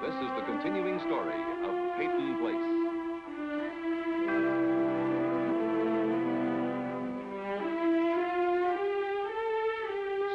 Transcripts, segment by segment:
This is the continuing story of Peyton Place.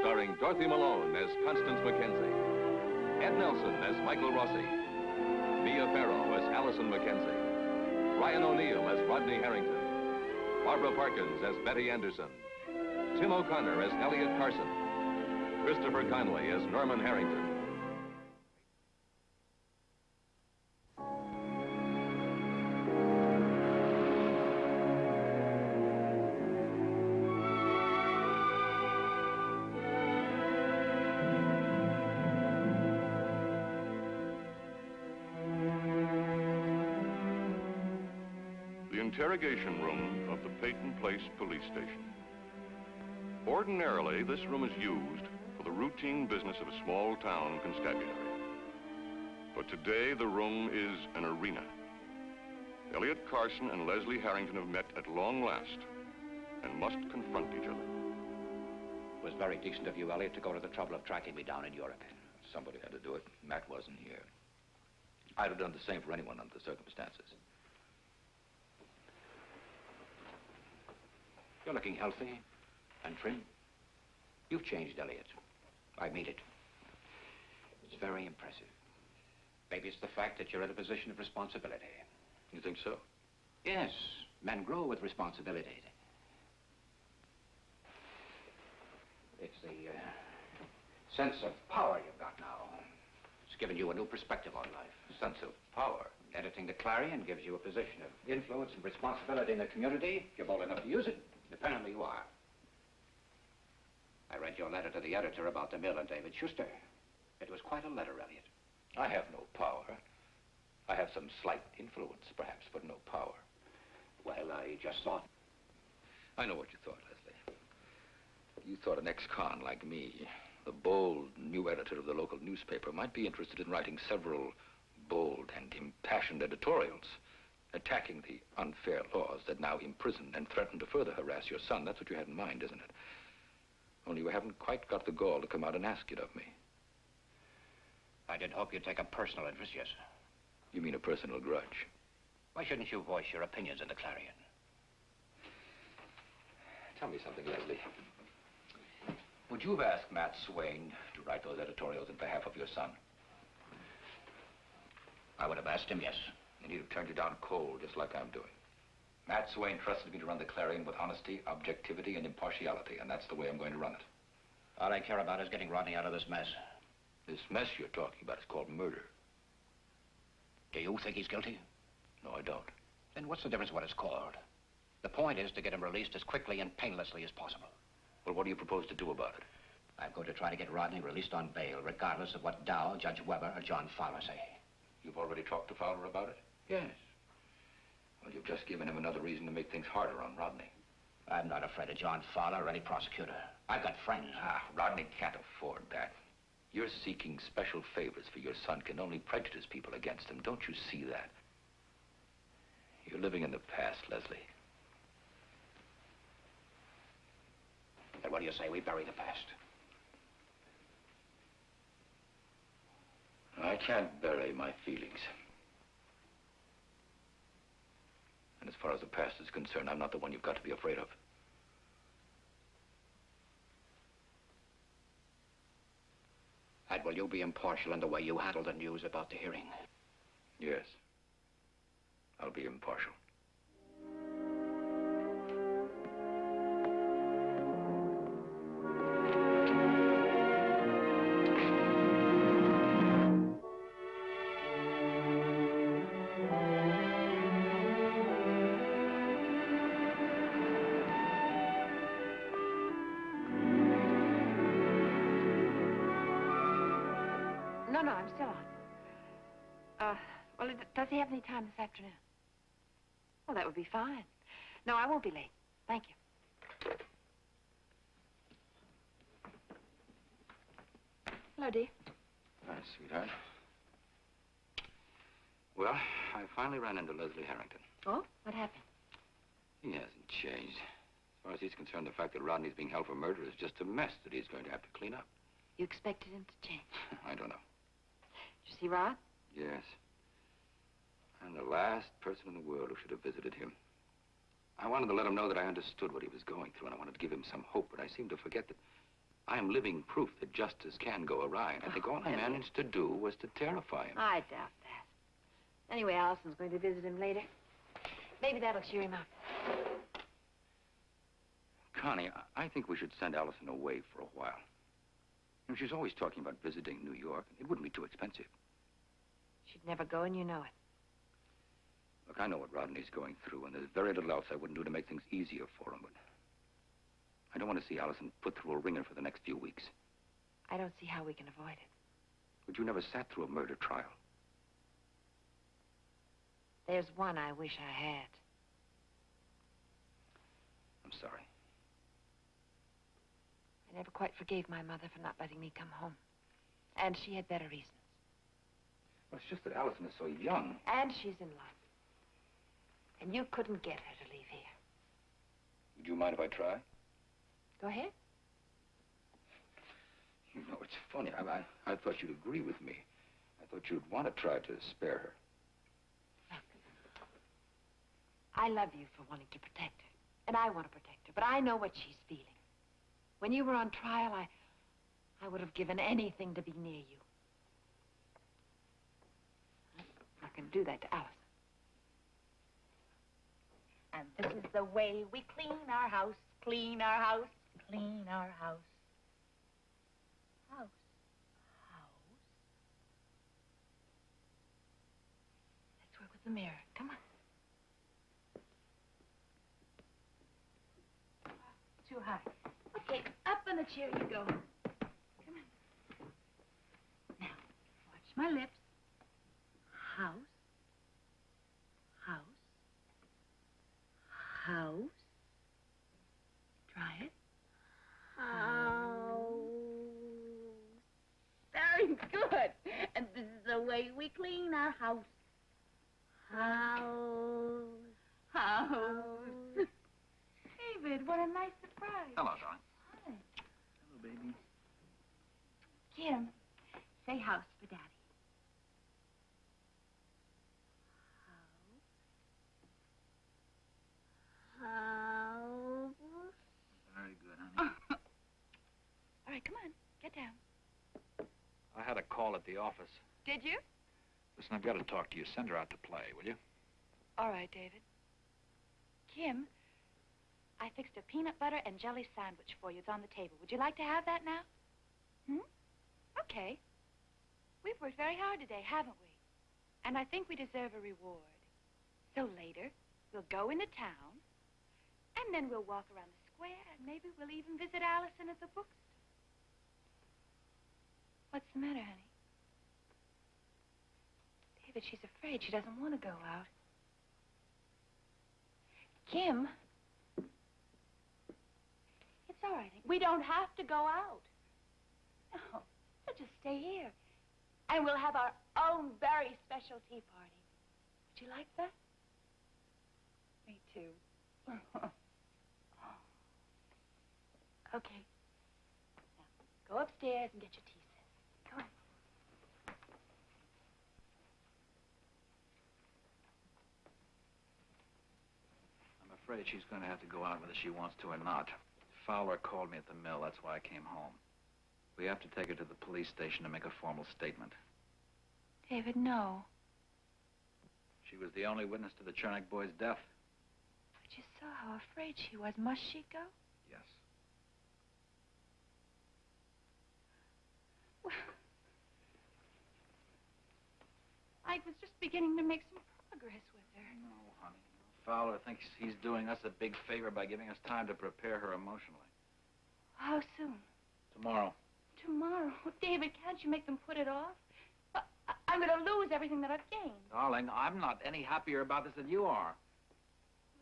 Starring Dorothy Malone as Constance Mackenzie, Ed Nelson as Michael Rossi, Mia Farrow as Allison Mackenzie, Ryan O'Neill as Rodney Harrington, Barbara Parkins as Betty Anderson, Tim O'Connor as Elliot Carson, Christopher Conley as Norman Harrington. The interrogation room of the Peyton Place police station. Ordinarily, this room is used for the routine business of a small-town constabulary. But today, the room is an arena. Elliot Carson and Leslie Harrington have met at long last and must confront each other. It was very decent of you, Elliot, to go to the trouble of tracking me down in Europe. Somebody had to do it. Matt wasn't here. I'd have done the same for anyone under the circumstances. You're looking healthy and trim. You've changed, Elliot. I mean it. It's very impressive. Maybe it's the fact that you're in a position of responsibility. You think so? Yes, men grow with responsibility. It's the sense of power you've got now. It's given you a new perspective on life. Sense of power. Editing the Clarion gives you a position of influence and responsibility in the community. If you're bold enough to use it, dependently you are. I read your letter to the editor about the mill and David Schuster. It was quite a letter, Elliot. I have no power. I have some slight influence, perhaps, but no power. Well, I just thought... I know what you thought, Leslie. You thought an ex-con like me, the bold new editor of the local newspaper, might be interested in writing several bold and impassioned editorials, attacking the unfair laws that now imprison and threaten to further harass your son. That's what you had in mind, isn't it? Only you haven't quite got the gall to come out and ask it of me. I did hope you'd take a personal interest, yes. You mean a personal grudge? Why shouldn't you voice your opinions in the Clarion? Tell me something, Leslie. Would you have asked Matt Swain to write those editorials in behalf of your son? I would have asked him, yes. And he'd have turned you down cold, just like I'm doing. Matt Swain trusted me to run the Clarion with honesty, objectivity, and impartiality, and that's the way I'm going to run it. All I care about is getting Rodney out of this mess. This mess you're talking about is called murder. Do you think he's guilty? No, I don't. Then what's the difference what it's called? The point is to get him released as quickly and painlessly as possible. Well, what do you propose to do about it? I'm going to try to get Rodney released on bail, regardless of what Dow, Judge Weber, or John Fowler say. You've already talked to Fowler about it? Yes. Well, you've just given him another reason to make things harder on Rodney. I'm not afraid of John Fowler or any prosecutor. I've got friends. Rodney can't afford that. You're seeking special favors for your son can only prejudice people against him. Don't you see that? You're living in the past, Leslie. And what do you say we bury the past? I can't bury my feelings. And as far as the past is concerned, I'm not the one you've got to be afraid of. And will you be impartial in the way you handle the news about the hearing? Yes. I'll be impartial. No, I'm still on. Well, does he have any time this afternoon? Well, that would be fine. No, I won't be late. Thank you. Hello, dear. Hi, sweetheart. Well, I finally ran into Leslie Harrington. Oh? What happened? He hasn't changed. As far as he's concerned, the fact that Rodney's being held for murder is just a mess that he's going to have to clean up. You expected him to change? I don't know. Did you see Rod? Yes. I'm the last person in the world who should have visited him. I wanted to let him know that I understood what he was going through, and I wanted to give him some hope, but I seemed to forget that I am living proof that justice can go awry, and I think all I managed to do was to terrify him. I doubt that. Anyway, Allison's going to visit him later. Maybe that'll cheer him up. Connie, I think we should send Allison away for a while. You know, she's always talking about visiting New York. It wouldn't be too expensive. She'd never go, and you know it. Look, I know what Rodney's going through, and there's very little else I wouldn't do to make things easier for him, but I don't want to see Allison put through a ringer for the next few weeks. I don't see how we can avoid it. But you never sat through a murder trial. There's one I wish I had. I'm sorry. I never quite forgave my mother for not letting me come home. And she had better reasons. Well, it's just that Allison is so young. And she's in love. And you couldn't get her to leave here. Would you mind if I try? Go ahead. You know, it's funny. I thought you'd agree with me. I thought you'd want to try to spare her. Look, I love you for wanting to protect her. And I want to protect her. But I know what she's feeling. When you were on trial, I would have given anything to be near you. I can do that to Allison. And this is the way we clean our house, clean our house, clean our house. House. Let's work with the mirror. Come on. Too high. Okay, up on the chair you go. Come on. Now, watch my lips. House. House. House. Try it. House. Very good. And this is the way we clean our house. House. House. David, what a nice surprise. Hello, darling. Hi. Hello, baby. Kim, say house for Daddy. House. Very good, honey. All right, come on. Get down. I had a call at the office. Did you? Listen, I've got to talk to you. Send her out to play, will you? All right, David. Kim, I fixed a peanut butter and jelly sandwich for you. It's on the table. Would you like to have that now? Okay. We've worked very hard today, haven't we? And I think we deserve a reward. So later, we'll go into town, and then we'll walk around the square, and maybe we'll even visit Allison at the bookstore. What's the matter, honey? David, she's afraid. She doesn't want to go out. Kim, it's all right. We don't have to go out. No, we'll just stay here. And we'll have our own very special tea party. Would you like that? Me too. Okay. Now, go upstairs and get your tea set. Come on. I'm afraid she's going to have to go out whether she wants to or not. Fowler called me at the mill. That's why I came home. We have to take her to the police station to make a formal statement. David, no. She was the only witness to the Chernak boy's death. But you saw how afraid she was. Must she go? Yes. Well, I was just beginning to make some progress with her. No, honey. Fowler thinks he's doing us a big favor by giving us time to prepare her emotionally. How soon? Tomorrow. Tomorrow. David, can't you make them put it off? I'm going to lose everything that I've gained. Darling, I'm not any happier about this than you are. At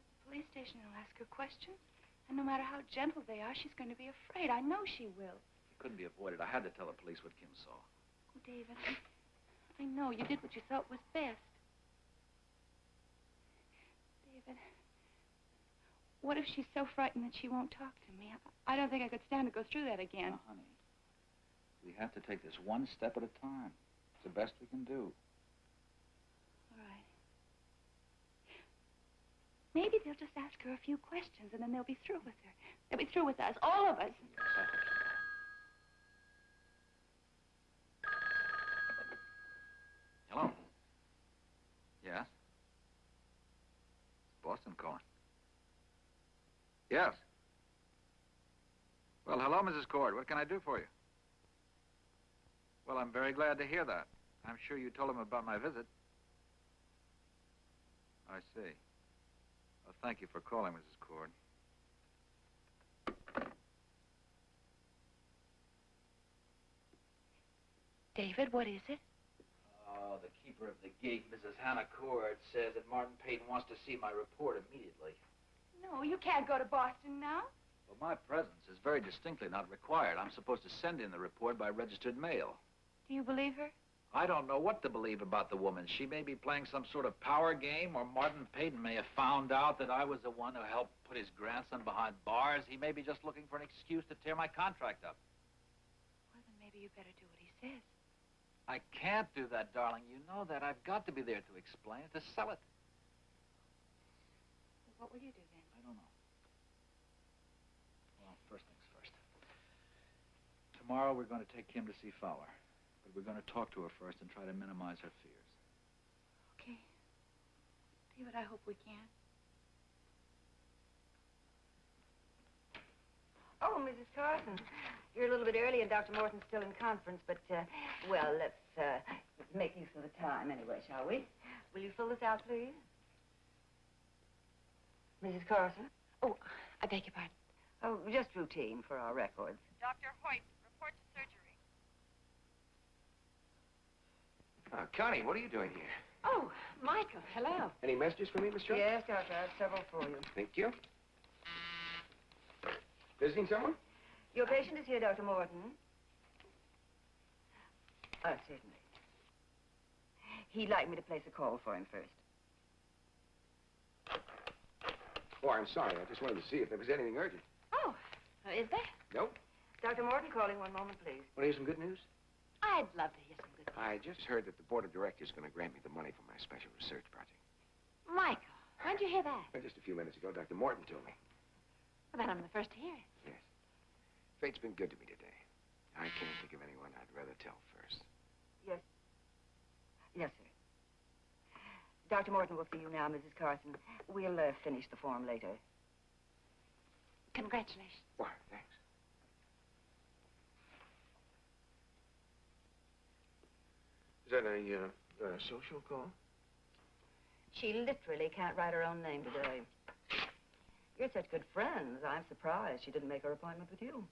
the police station, they'll ask her questions. And no matter how gentle they are, she's going to be afraid. I know she will. It couldn't be avoided. I had to tell the police what Kim saw. Oh, David, I know you did what you thought was best. David, what if she's so frightened that she won't talk to me? I don't think I could stand to go through that again. Now, honey, we have to take this one step at a time. It's the best we can do. Maybe they'll just ask her a few questions, and then they'll be through with her. They'll be through with us, all of us. Hello? Yes? It's Boston calling. Yes. Well, hello, Mrs. Cord. What can I do for you? Well, I'm very glad to hear that. I'm sure you told him about my visit. I see. Well, thank you for calling, Mrs. Cord. David, what is it? Oh, the keeper of the gate, Mrs. Hannah Cord, says that Martin Peyton wants to see my report immediately. No, you can't go to Boston now. Well, my presence is very distinctly not required. I'm supposed to send in the report by registered mail. Do you believe her? I don't know what to believe about the woman. She may be playing some sort of power game, or Martin Peyton may have found out that I was the one who helped put his grandson behind bars. He may be just looking for an excuse to tear my contract up. Well, then maybe you better do what he says. I can't do that, darling. You know that. I've got to be there to explain it, to sell it. Well, what will you do then? I don't know. Well, first things first. Tomorrow we're going to take Kim to see Fowler. But we're going to talk to her first and try to minimize her fears. Okay. David, I hope we can. Oh, Mrs. Carson, you're a little bit early and Dr. Morton's still in conference, but, well, let's make use of the time anyway, shall we? Will you fill this out, please? Mrs. Carson? Oh, I beg your pardon. Oh, just routine for our records. Dr. Hoyt, report to surgery. Connie, what are you doing here? Oh, Michael, hello. Any messages for me, Miss Jones? Yes, Doctor, I have several for you. Thank you. Visiting someone? Your patient is here, Dr. Morton. Certainly. He'd like me to place a call for him first. Oh, I'm sorry. I just wanted to see if there was anything urgent. Oh, is there? Nope. Dr. Morton calling, one moment, please. Want to hear some good news? I'd love to hear some good news. I just heard that the board of directors is going to grant me the money for my special research project. Michael, when'd you hear that? Well, just a few minutes ago, Dr. Morton told me. Well, then I'm the first to hear it. Yes. Fate's been good to me today. I can't think of anyone I'd rather tell first. Yes. Yes, sir. Dr. Morton will see you now, Mrs. Carson. We'll finish the form later. Congratulations. Why, thanks. Is that a social call? She literally can't write her own name today. You're such good friends. I'm surprised she didn't make her appointment with you.